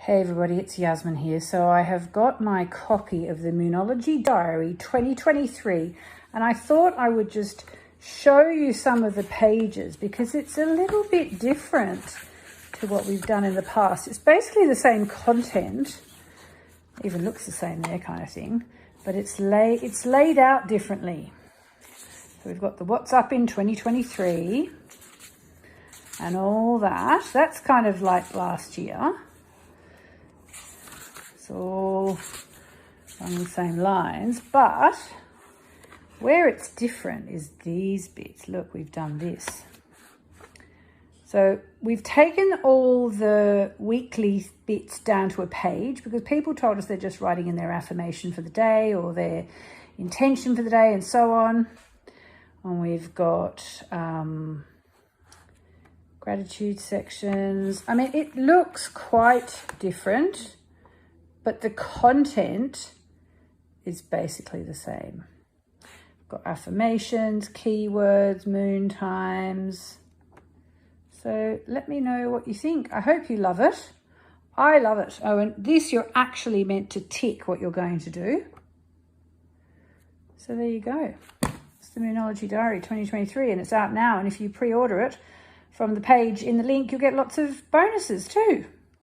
Hey everybody, it's Yasmin here. So I have got my copy of the Moonology Diary 2023 and I thought I would just show you some of the pages because it's a little bit different to what we've done in the past. It's basically the same content, even looks the same there kind of thing, but it's laid out differently. So we've got the what's up in 2023 and all that. That's kind of like last year. It's all on the same lines, but where it's different is these bits. Look, we've done this. So we've taken all the weekly bits down to a page because people told us they're just writing in their affirmation for the day or their intention for the day and so on. And we've got gratitude sections. I mean, it looks quite different, but the content is basically the same. We've got affirmations, keywords, moon times. So let me know what you think. I hope you love it. I love it. Oh, and this you're actually meant to tick what you're going to do. So there you go. It's the Moonology Diary 2023 and it's out now. And if you pre-order it from the page in the link, you'll get lots of bonuses too.